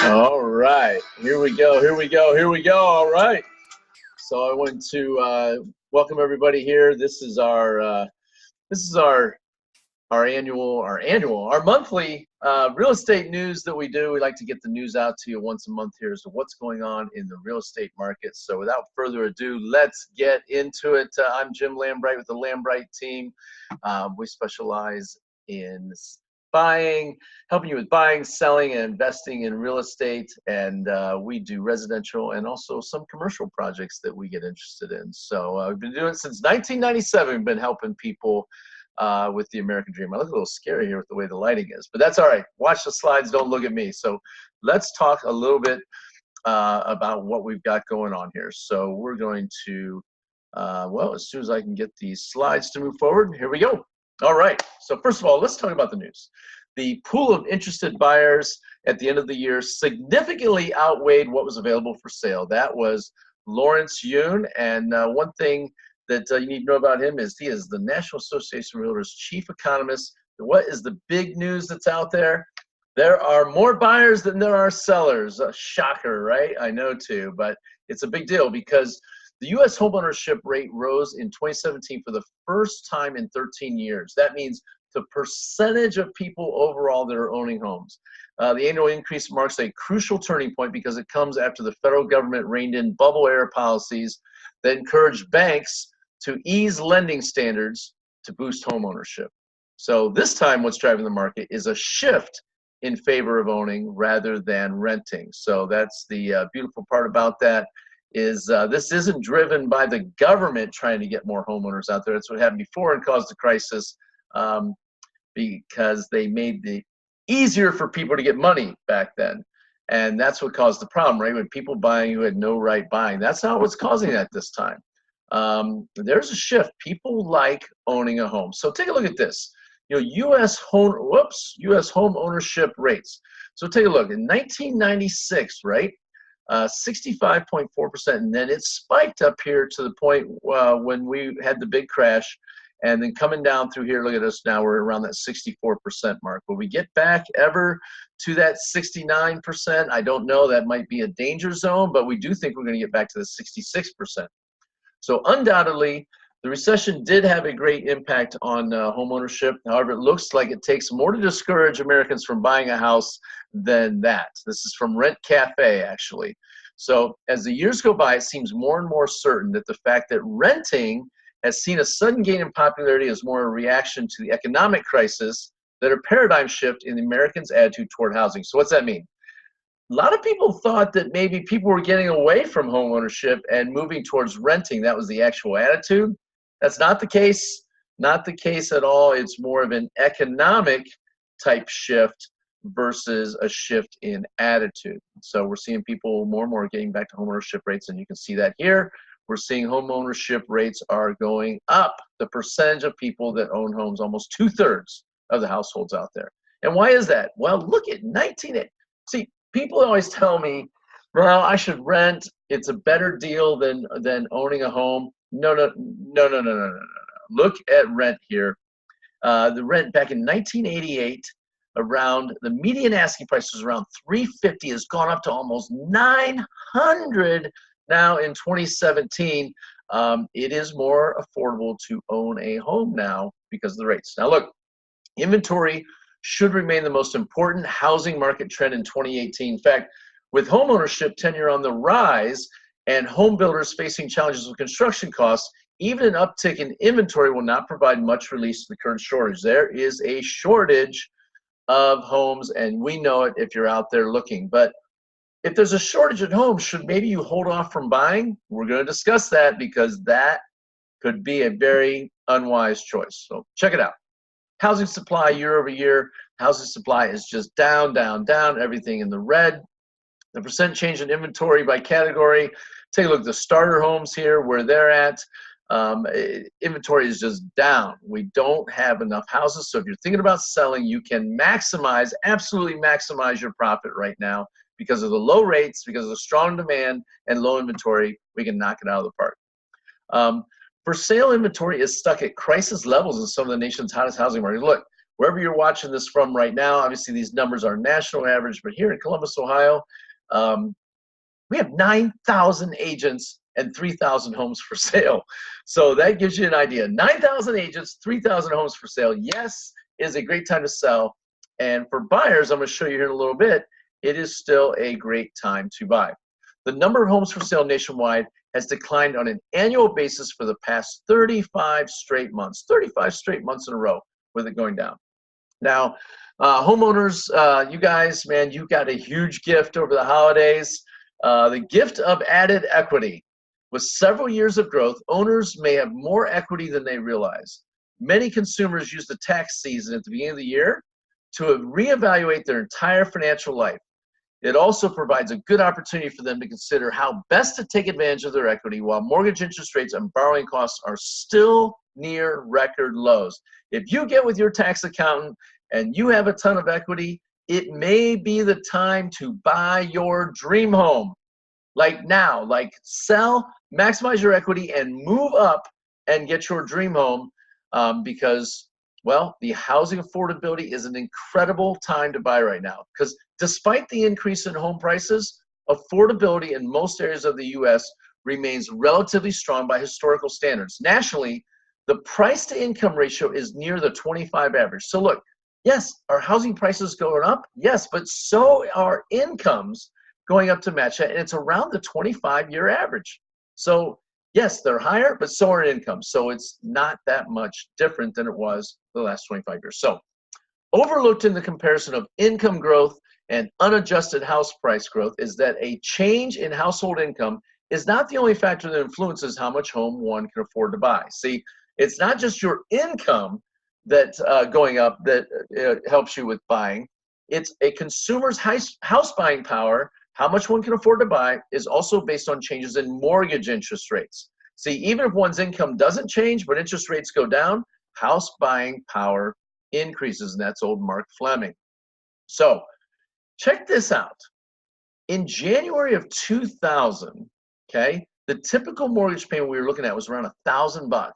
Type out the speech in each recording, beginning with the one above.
All right, here we go, here we go, here we go. All right. So I want to welcome everybody here. This is our monthly real estate news that we do. We like to get the news out to you once a month here as to what's going on in the real estate market. So without further ado, let's get into it. I'm Jim Lambright with the Lambright team. We specialize in helping you with buying, selling, and investing in real estate. And we do residential and also some commercial projects that we get interested in. So we've been doing it since 1997. We've been helping people with the American dream. I look a little scary here with the way the lighting is, but that's all right. Watch the slides, don't look at me. So let's talk a little bit about what we've got going on here. So we're going to, well, as soon as I can get these slides to move forward, here we go. All right, so first of all, let's talk about the news. The pool of interested buyers at the end of the year significantly outweighed what was available for sale. That was Lawrence Yun, and one thing that you need to know about him is he is the National Association of Realtors chief economist. What is the big news that's out there? There are more buyers than there are sellers. A shocker, right? I know too, but it's a big deal because the U.S. homeownership rate rose in 2017 for the first time in 13 years. That means the percentage of people overall that are owning homes. The annual increase marks a crucial turning point because it comes after the federal government reined in bubble era policies that encouraged banks to ease lending standards to boost homeownership. So this time what's driving the market is a shift in favor of owning rather than renting. So that's the beautiful part about that. Is this isn't driven by the government trying to get more homeowners out there. That's what happened before and caused the crisis because they made it easier for people to get money back then. And that's what caused the problem, right? When people buying who had no right buying. That's not what's causing that this time. There's a shift. People like owning a home. So take a look at this. You know, U.S. home ownership rates. So take a look. In 1996, right? 65.4%, and then it spiked up here to the point when we had the big crash, and then coming down through here. Look at us now, we're around that 64% mark. Will we get back ever to that 69%? I don't know. That might be a danger zone, but we do think we're going to get back to the 66%. So undoubtedly, the recession did have a great impact on home ownership. However, it looks like it takes more to discourage Americans from buying a house than that. This is from Rent Cafe, actually. So as the years go by, it seems more and more certain that the fact that renting has seen a sudden gain in popularity is more a reaction to the economic crisis than a paradigm shift in the Americans' attitude toward housing. So what's that mean? A lot of people thought that maybe people were getting away from home ownership and moving towards renting. That was the actual attitude. That's not the case. Not the case at all. It's more of an economic type shift versus a shift in attitude. So we're seeing people more and more getting back to home ownership rates, and you can see that here. We're seeing home ownership rates are going up. The percentage of people that own homes, almost 2/3 of the households out there. And why is that? Well, look at 1980. See, people always tell me, well, I should rent. It's a better deal than owning a home. No. Look at rent here. The rent back in 1988, around the median asking price was around $350, has gone up to almost $900 now in 2017. It is more affordable to own a home now because of the rates. Now look, inventory should remain the most important housing market trend in 2018. In fact, with home ownership tenure on the rise and home builders facing challenges with construction costs, even an uptick in inventory will not provide much relief to the current shortage. There is a shortage of homes, and we know it if you're out there looking. But if there's a shortage at home, should maybe you hold off from buying? We're going to discuss that because that could be a very unwise choice. So check it out. Housing supply year over year, housing supply is just down, everything in the red. The percent change in inventory by category. Take a look at the starter homes here, where they're at. Inventory is just down. We don't have enough houses. So if you're thinking about selling, you can maximize, absolutely maximize your profit right now because of the low rates, because of the strong demand and low inventory. We can knock it out of the park. For sale inventory is stuck at crisis levels in some of the nation's hottest housing markets. Look, wherever you're watching this from right now. Obviously, these numbers are national average, but here in Columbus, Ohio, we have 9,000 agents and 3,000 homes for sale. So that gives you an idea. 9,000 agents, 3,000 homes for sale. Yes, it is a great time to sell. And for buyers, I'm going to show you here in a little bit, it is still a great time to buy. The number of homes for sale nationwide has declined on an annual basis for the past 35 straight months. 35 straight months in a row with it going down. Now, homeowners, you guys, man, you got a huge gift over the holidays. The gift of added equity. With several years of growth, owners may have more equity than they realize. Many consumers use the tax season at the beginning of the year to reevaluate their entire financial life. It also provides a good opportunity for them to consider how best to take advantage of their equity while mortgage interest rates and borrowing costs are still near record lows. If you get with your tax accountant and you have a ton of equity, it may be the time to buy your dream home. Like now, like sell, maximize your equity, and move up and get your dream home because, well, the housing affordability is an incredible time to buy right now. Because despite the increase in home prices, affordability in most areas of the U.S. remains relatively strong by historical standards. Nationally, the price to income ratio is near the 25 average. So look, yes, are housing prices going up? Yes, but so are incomes going up to match that, and it's around the 25-year average. So yes, they're higher, but so are incomes. So it's not that much different than it was the last 25 years. So overlooked in the comparison of income growth and unadjusted house price growth is that a change in household income is not the only factor that influences how much home one can afford to buy. See, it's not just your income that's going up that helps you with buying. It's a consumer's house buying power. How much one can afford to buy is also based on changes in mortgage interest rates. See, even if one's income doesn't change, but interest rates go down, house buying power increases, and that's old Mark Fleming. So check this out. In January of 2000, okay, the typical mortgage payment we were looking at was around $1,000.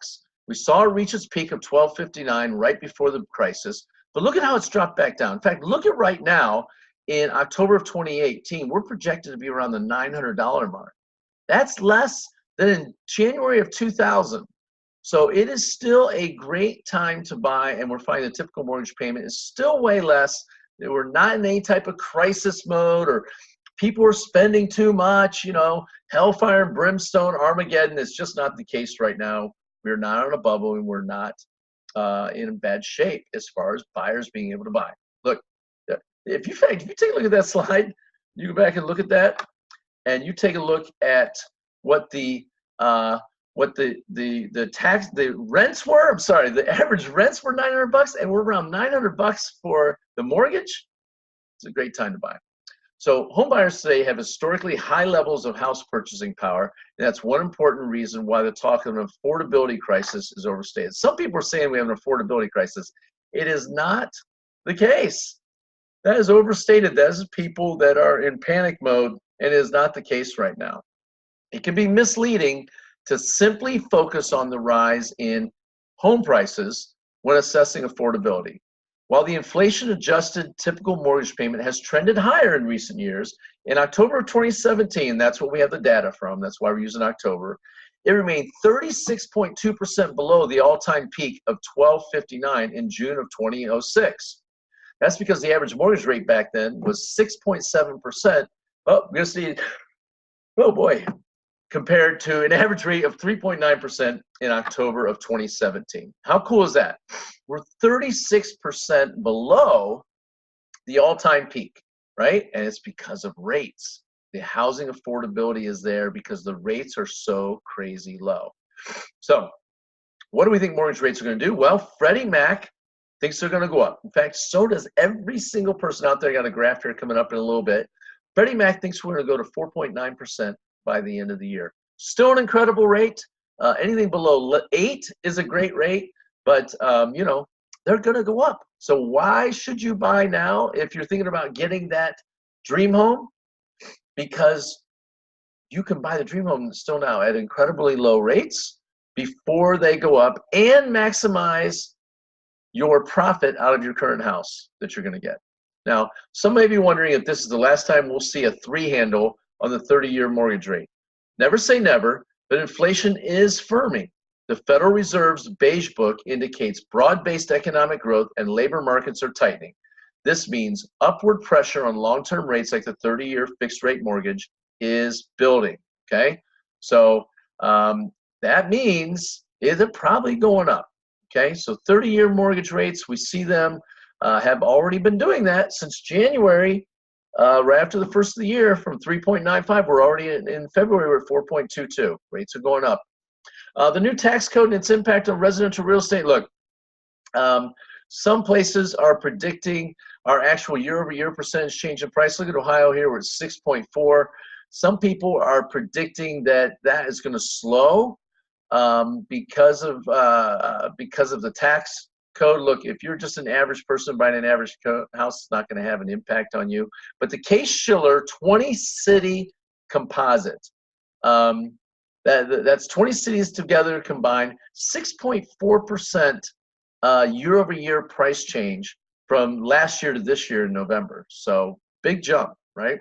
We saw it reach its peak of $1,259 right before the crisis, but look at how it's dropped back down. In fact, look at right now. In October of 2018, we're projected to be around the $900 mark. That's less than in January of 2000. So it is still a great time to buy, and we're finding the typical mortgage payment is still way less. We're not in any type of crisis mode or people are spending too much, you know, hellfire and brimstone, Armageddon. It's just not the case right now. We're not on a bubble, and we're not in bad shape as far as buyers being able to buy. Look, if you take a look at that slide, you go back and look at that, and you take a look at what the rents were. I'm sorry, the average rents were $900, and we're around $900 for the mortgage. It's a great time to buy. So home buyers today have historically high levels of house purchasing power, and that's one important reason why the talk of an affordability crisis is overstated. Some people are saying we have an affordability crisis. It is not the case. That is overstated. That is people that are in panic mode, and it is not the case right now. It can be misleading to simply focus on the rise in home prices when assessing affordability. While the inflation-adjusted typical mortgage payment has trended higher in recent years, in October of 2017, that's what we have the data from, that's why we're using October, it remained 36.2% below the all-time peak of $1,259 in June of 2006. That's because the average mortgage rate back then was 6.7%. Oh, we're going to see, oh boy, compared to an average rate of 3.9% in October of 2017. How cool is that? We're 36% below the all-time peak, right? And it's because of rates. The housing affordability is there because the rates are so crazy low. So what do we think mortgage rates are going to do? Well, Freddie Mac thinks they're going to go up. In fact, so does every single person out there. I got a graph here coming up in a little bit. Freddie Mac thinks we're going to go to 4.9% by the end of the year. Still an incredible rate. Anything below 8 is a great rate, but you know, they're going to go up. So why should you buy now if you're thinking about getting that dream home? Because you can buy the dream home still now at incredibly low rates before they go up and maximize your profit out of your current house that you're going to get. Now, some may be wondering if this is the last time we'll see a 3 handle on the 30-year mortgage rate. Never say never, but inflation is firming. The Federal Reserve's Beige Book indicates broad-based economic growth and labor markets are tightening. This means upward pressure on long-term rates like the 30-year fixed-rate mortgage is building, okay? So that means they're probably going up, okay? So 30-year mortgage rates, we see them have already been doing that since January, right after the first of the year, from 3.95. We're already in February, we're at 4.22. Rates are going up. The new tax code and its impact on residential real estate. Look, some places are predicting our actual year-over-year percentage change in price. Look at Ohio here, we're at 6.4. Some people are predicting that that is going to slow because of the tax code. Look, if you're just an average person buying an average house, it's not going to have an impact on you. But the Case-Shiller 20-city composite, that's 20 cities together combined, 6.4% year-over-year price change from last year to this year in November. So big jump, right?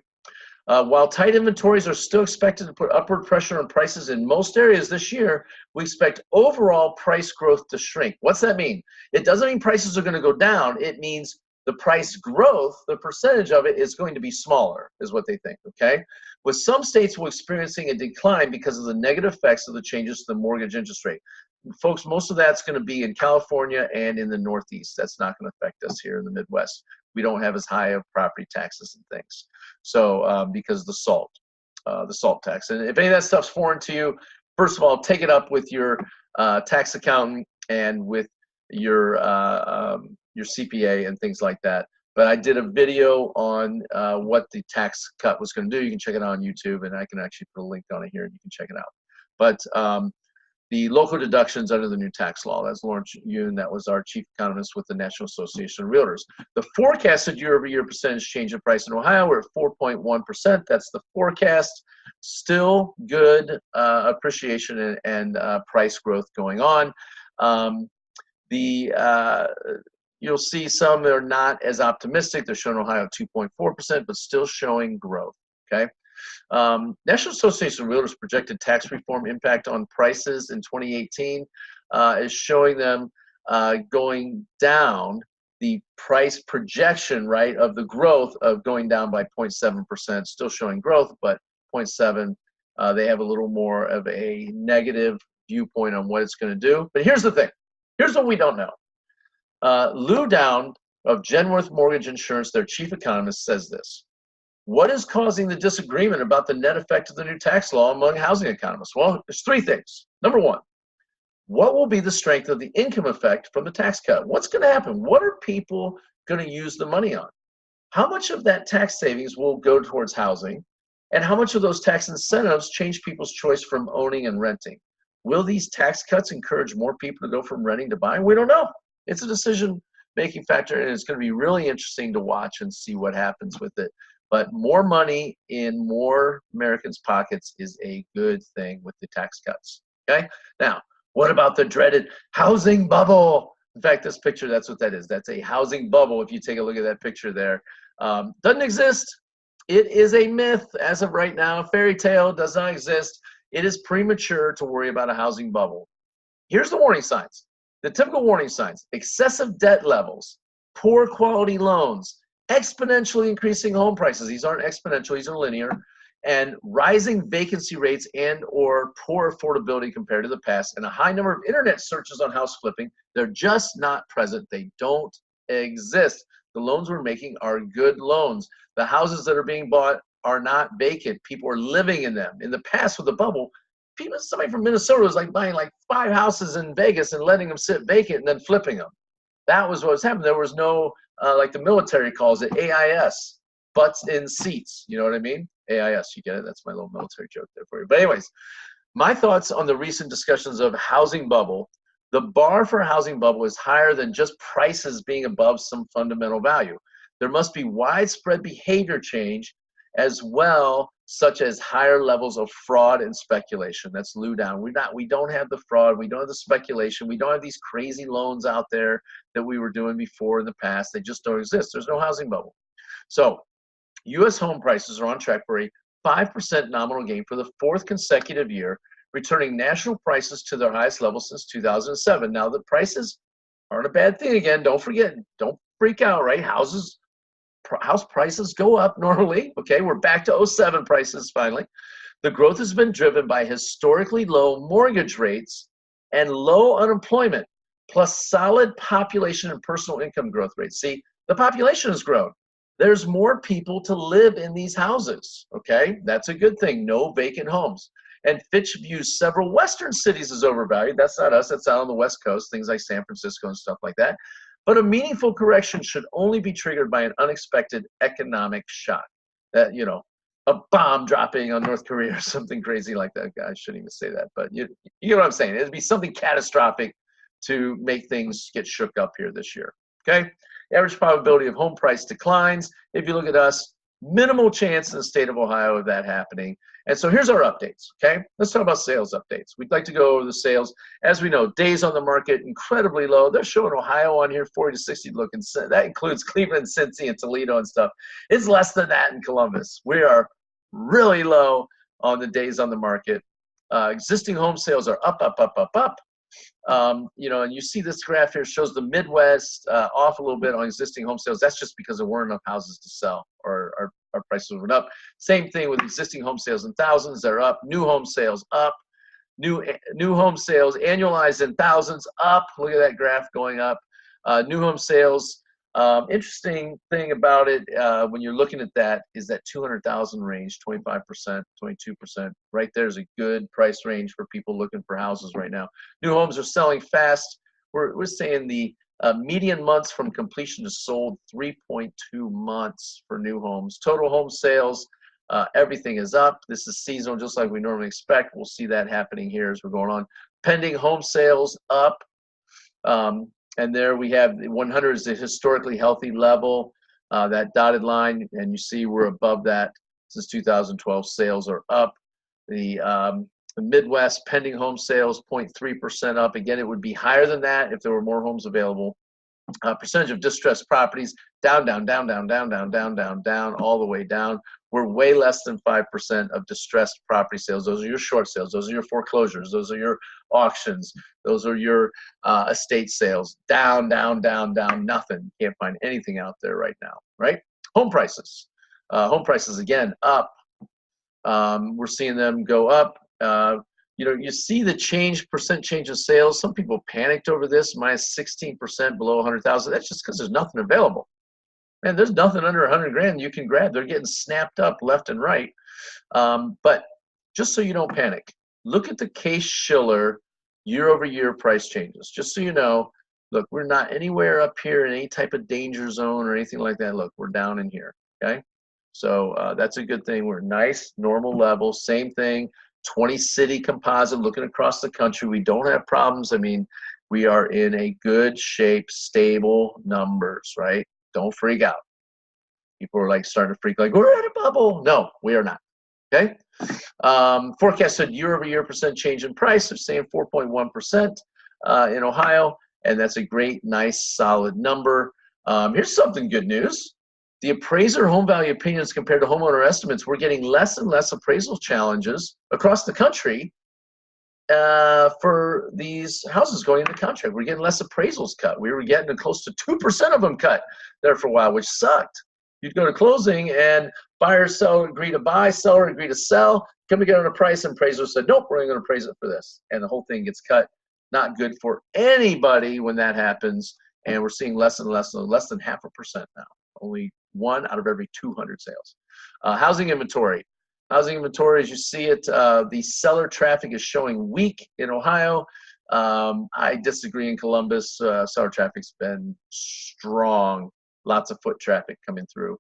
While tight inventories are still expected to put upward pressure on prices in most areas this year, we expect overall price growth to shrink. What's that mean? It doesn't mean prices are going to go down. It means the price growth, the percentage of it, is going to be smaller, is what they think, okay? With some states we're experiencing a decline because of the negative effects of the changes to the mortgage interest rate. Folks, most of that's going to be in California and in the Northeast. That's not going to affect us here in the Midwest. We don't have as high of property taxes and things. So because of the salt tax. And if any of that stuff's foreign to you, first of all, take it up with your tax accountant and with your CPA and things like that. But I did a video on what the tax cut was going to do. You can check it out on YouTube, and I can actually put a link on it here, and you can check it out. But the local deductions under the new tax law. That's Lawrence Yoon. That was our chief economist with the National Association of Realtors. The forecasted year-over-year percentage change in price in Ohio, we're at 4.1%. That's the forecast. Still good appreciation and price growth going on. You'll see some that are not as optimistic. They're showing Ohio 2.4%, but still showing growth, okay? National Association of Realtors projected tax reform impact on prices in 2018 is showing them going down. The price projection, right, of the growth of going down by 0.7%, still showing growth, but 0.7, they have a little more of a negative viewpoint on what it's going to do. But here's the thing. Here's what we don't know. Lou Down of Genworth Mortgage Insurance, their chief economist, says this. What is causing the disagreement about the net effect of the new tax law among housing economists? Well, there's 3 things. Number 1, what will be the strength of the income effect from the tax cut? What's going to happen? What are people going to use the money on? How much of that tax savings will go towards housing? And how much of those tax incentives change people's choice from owning and renting? Will these tax cuts encourage more people to go from renting to buying? We don't know. It's a decision-making factor, and it's going to be really interesting to watch and see what happens with it. But more money in more Americans' pockets is a good thing with the tax cuts, okay? Now, what about the dreaded housing bubble? In fact, this picture, that's what that is. That's a housing bubble. If you take a look at that picture there, doesn't exist. It is a myth as of right now. A fairy tale, does not exist. It is premature to worry about a housing bubble. Here's the warning signs. The typical warning signs: excessive debt levels, poor quality loans, exponentially increasing home prices. These aren't exponential, these are linear. And rising vacancy rates and or poor affordability compared to the past, and a high number of internet searches on house flipping. They're just not present. They don't exist. The loans we're making are good loans. The houses that are being bought are not vacant. People are living in them. In the past with the bubble, somebody from Minnesota was like buying like 5 houses in Vegas and letting them sit vacant and then flipping them. That was what was happening. There was no, like the military calls it AIS, butts in seats. You know what I mean? AIS, you get it? That's my little military joke there for you. But anyways, my thoughts on the recent discussions of housing bubble. The bar for a housing bubble is higher than just prices being above some fundamental value. There must be widespread behavior change as well, such as higher levels of fraud and speculation. That's Lou down. We don't have the fraud, we don't have the speculation, we don't have these crazy loans out there that we were doing before in the past. They just don't exist. There's no housing bubble. So U.S. home prices are on track for a 5% nominal gain for the fourth consecutive year, returning national prices to their highest level since 2007. Now, the prices aren't a bad thing again. Don't forget, don't freak out, right? House prices go up normally. Okay, we're back to '07 prices finally. The growth has been driven by historically low mortgage rates and low unemployment, plus solid population and personal income growth rates. See, the population has grown. There's more people to live in these houses. Okay, that's a good thing. No vacant homes. And Fitch views several Western cities as overvalued. That's not us. That's out on the West Coast, things like San Francisco and stuff like that. But a meaningful correction should only be triggered by an unexpected economic shock. That, a bomb dropping on North Korea or something crazy like that. I shouldn't even say that, but you know what I'm saying. It'd be something catastrophic to make things get shook up here this year. Okay? Average probability of home price declines. If you look at us, minimal chance in the state of Ohio of that happening. And so here's our updates, okay? Let's talk about sales updates. We'd like to go over the sales. As we know, days on the market, incredibly low. They're showing Ohio on here, 40 to 60 looking. That includes Cleveland, Cincy, and Toledo and stuff. It's less than that in Columbus. We are really low on the days on the market. Existing home sales are up, up, up, up, up. And you see this graph here shows the Midwest off a little bit on existing home sales. That's just because there weren't enough houses to sell, or our prices went up. Same thing with existing home sales in thousands, they're up. New home sales up. New home sales annualized in thousands up. Look at that graph going up. New home sales. Interesting thing about it when you're looking at that is that 200,000 range, 25%, 22%. Right there's a good price range for people looking for houses right now. New homes are selling fast. We're saying the median months from completion to sold, 3.2 months for new homes. Total home sales, everything is up. This is seasonal, just like we normally expect. We'll see that happening here as we're going on. Pending home sales up. And there we have 100 is a historically healthy level, that dotted line, and you see we're above that since 2012. Sales are up. The Midwest pending home sales 0.3% up. Again, it would be higher than that if there were more homes available. Percentage of distressed properties down, down, down, down, down, down, down, down, down, all the way down. We're way less than 5% of distressed property sales. Those are your short sales. Those are your foreclosures. Those are your auctions. Those are your estate sales. Down, down, down, down, nothing. Can't find anything out there right now, right? Home prices. Home prices, again, up. We're seeing them go up. You see the percent change in sales. Some people panicked over this, minus 16% below 100,000. That's just because there's nothing available. Man, there's nothing under 100 grand you can grab. They're getting snapped up left and right. But just so you don't panic, look at the Case-Shiller year-over-year price changes. Just so you know, look, we're not anywhere up here in any type of danger zone or anything like that. Look, we're down in here, okay? So that's a good thing. We're nice, normal level. Same thing, 20-city composite looking across the country. We don't have problems. I mean, we are in a good shape, stable numbers, right? Don't freak out. People are like starting to freak, like, we're at a bubble. No, we are not. Okay. Forecast said year-over-year percent change in price. They're saying 4.1% in Ohio, and that's a great, nice, solid number. Here's something good news. The appraiser home value opinions compared to homeowner estimates, we're getting less and less appraisal challenges across the country for these houses going into contract. We're getting less appraisals cut. We were getting close to 2% of them cut there for a while, which sucked. You'd go to closing and buyer, seller agree to buy, seller agree to sell, come together on a price, and appraiser said, nope, we're only going to appraise it for this. And the whole thing gets cut. Not good for anybody when that happens. And we're seeing less and less than 0.5% now. Only 1 out of every 200 sales. Housing inventory. Housing inventory, as you see it, the seller traffic is showing weak in Ohio. I disagree in Columbus. Seller traffic's been strong. Lots of foot traffic coming through.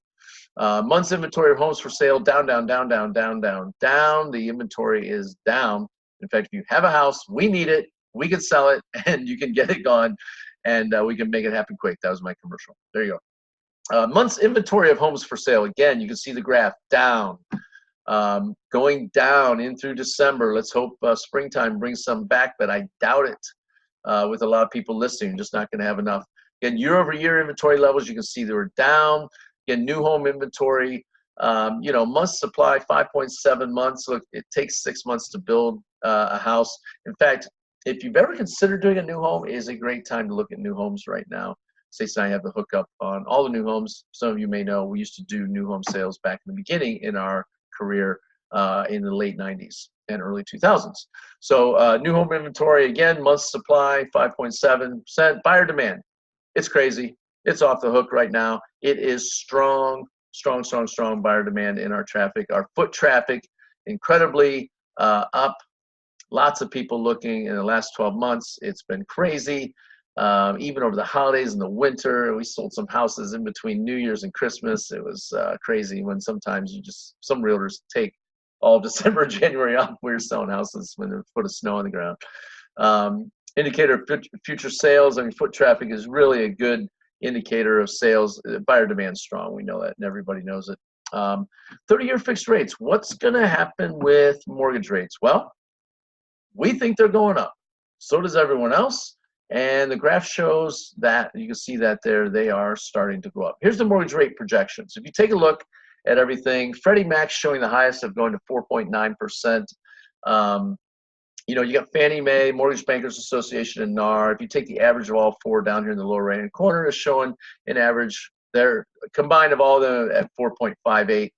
Months inventory of homes for sale, down, down, down, down, down, down, down. The inventory is down. In fact, if you have a house, we need it. We can sell it, and you can get it gone, and we can make it happen quick. That was my commercial. There you go. Months inventory of homes for sale. Again, you can see the graph down, going down in through December. Let's hope springtime brings some back, but I doubt it. With a lot of people listing, just not going to have enough. Again, year-over-year inventory levels, you can see they were down. Again, new home inventory, months supply, 5.7 months. Look, it takes 6 months to build a house. In fact, if you've ever considered doing a new home, it is a great time to look at new homes right now. Stacey and I have the hookup on all the new homes. Some of you may know we used to do new home sales back in the beginning in our career in the late 90s and early 2000s. So new home inventory, again, months supply, 5.7%. Buyer demand, it's crazy. It's off the hook right now. It is strong buyer demand in our traffic. Our foot traffic, incredibly up. Lots of people looking in the last 12 months. It's been crazy. Even over the holidays and the winter, we sold some houses in between New Year's and Christmas. It was crazy when sometimes some realtors take all of December, January off. We were selling houses when there's a foot of snow on the ground. Indicator of future sales. I mean, foot traffic is really a good indicator of sales. Buyer demand strong. We know that, and everybody knows it. 30-year fixed rates. What's going to happen with mortgage rates? Well, we think they're going up. So does everyone else. And the graph shows that, you can see that there, they are starting to go up. Here's the mortgage rate projections. If you take a look at everything, Freddie Mac's showing the highest of going to 4.9%. You got Fannie Mae, Mortgage Bankers Association, and NAR. If you take the average of all four down here in the lower right-hand corner, is showing an average, they're combined of all of them at 4.58.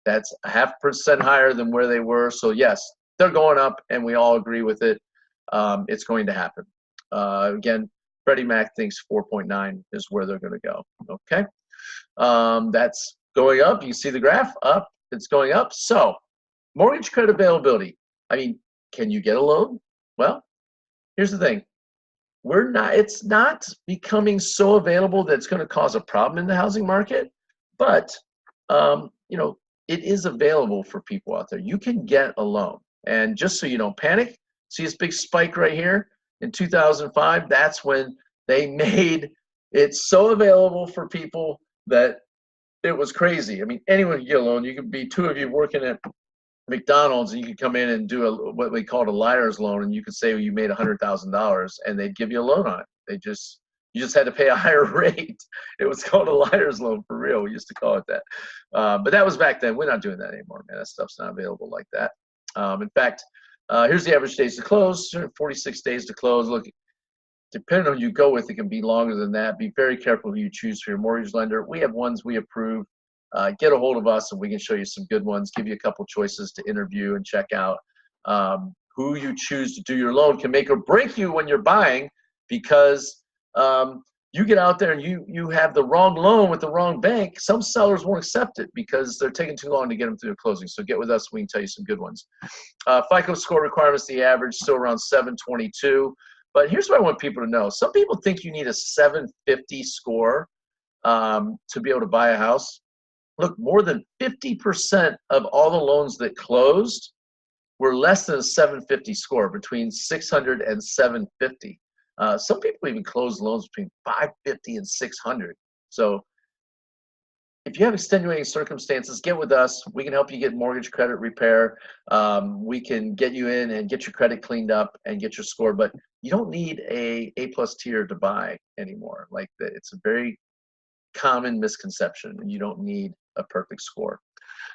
That's 0.5% higher than where they were. So yes, they're going up, and we all agree with it. It's going to happen. Again, Freddie Mac thinks 4.9 is where they're going to go. Okay, that's going up. You see the graph up. It's going up. So, mortgage credit availability. I mean, can you get a loan? Well, here's the thing. It's not becoming so available that it's going to cause a problem in the housing market, but it is available for people out there. You can get a loan, and just so you don't panic, see this big spike right here in 2005. That's when they made it so available for people that it was crazy. I mean, anyone could get a loan. You could be two of you working at McDonald's, and you could come in and do what we called a liar's loan, and you could say you made $100,000, and they'd give you a loan on it. You just had to pay a higher rate. It was called a liar's loan for real. We used to call it that. But that was back then. We're not doing that anymore, man. That stuff's not available like that. In fact, here's the average days to close, 46 days to close. Look, depending on who you go with, it can be longer than that. Be very careful who you choose for your mortgage lender. We have ones we approve. Get a hold of us, and we can show you some good ones, give you a couple choices to interview and check out. Who you choose to do your loan can make or break you when you're buying, because you get out there and you have the wrong loan with the wrong bank. Some sellers won't accept it because they're taking too long to get them through the closing. So get with us. We can tell you some good ones. FICO score requirements, the average still around 722. But here's what I want people to know. Some people think you need a 750 score to be able to buy a house. Look, more than 50% of all the loans that closed were less than a 750 score, between 600 and 750. Some people even close loans between 550 and 600. So if you have extenuating circumstances, get with us. We can help you get mortgage credit repair. We can get you in and get your credit cleaned up and get your score. But you don't need a A+ tier to buy anymore. Like it's a very common misconception. You don't need a perfect score.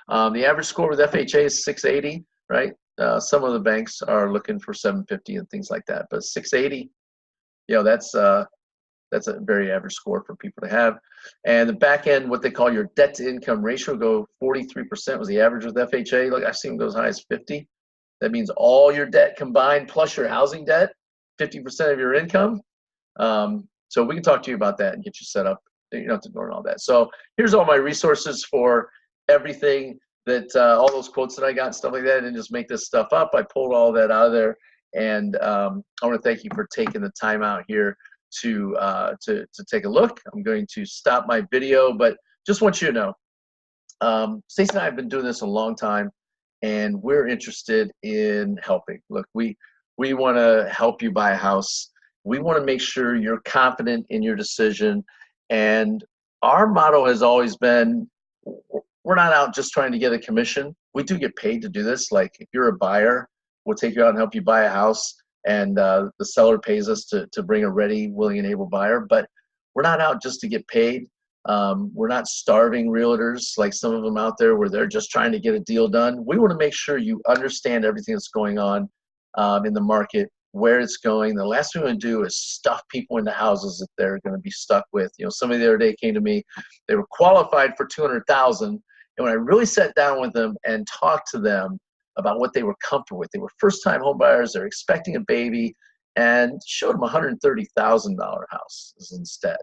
The average score with FHA is 680, right? Some of the banks are looking for 750 and things like that, but 680, that's a very average score for people to have. And the back end, what they call your debt to income ratio, go 43% was the average with FHA. Look, I've seen them go as high as 50. That means all your debt combined plus your housing debt, 50% of your income. So we can talk to you about that and get you set up. You don't have to ignore all that. So here's all my resources for everything that all those quotes that I got and stuff like that. I didn't just make this stuff up. I pulled all that out of there. And I want to thank you for taking the time out here to take a look. I'm going to stop my video, but just want you to know, Stacey and I have been doing this a long time, and we're interested in helping. Look, we want to help you buy a house. We want to make sure you're confident in your decision. And our motto has always been, we're not out just trying to get a commission. We do get paid to do this. Like if you're a buyer, we'll take you out and help you buy a house, and the seller pays us to bring a ready, willing, and able buyer. But we're not out just to get paid. We're not starving realtors like some of them out there where they're just trying to get a deal done. We want to make sure you understand everything that's going on in the market, where it's going. The last thing we want to do is stuff people into houses that they're going to be stuck with. You know, somebody the other day came to me, they were qualified for 200,000, and when I really sat down with them and talked to them about what they were comfortable with, they were first-time home buyers, they're expecting a baby, and showed them a $130,000 house instead,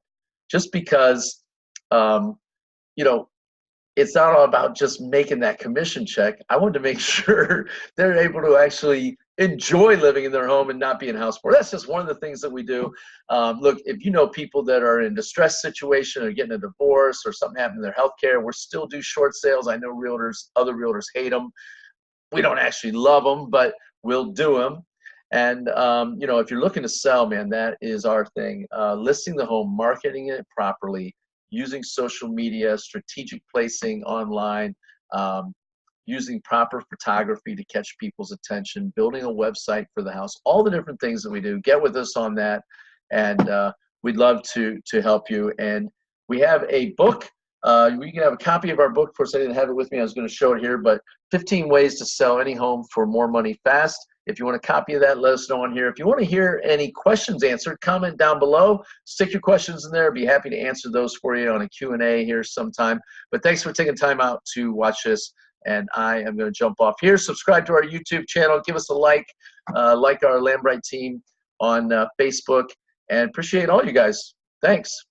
just because you know, it's not all about just making that commission check. I wanted to make sure they're able to actually enjoy living in their home and not be in house poor. That's just one of the things that we do. Look, if you know people that are in a distress situation or getting a divorce or something happened in their health care, we still do short sales. I know other realtors hate them. We don't actually love them, but we'll do them. And, you know, if you're looking to sell, man, that is our thing. Listing the home, marketing it properly, using social media, strategic placing online, using proper photography to catch people's attention, building a website for the house, all the different things that we do. Get with us on that, and we'd love to help you. And we have a book. You can have a copy of our book. Of course, I didn't have it with me. I was going to show it here, but 15 ways to sell any home for more money fast. If you want a copy of that, let us know on here. If you want to hear any questions answered, comment down below. Stick your questions in there. I'd be happy to answer those for you on a Q&A here sometime. But thanks for taking time out to watch this. And I am going to jump off here. Subscribe to our YouTube channel. Give us a like our Lambright team on Facebook. And appreciate all you guys. Thanks.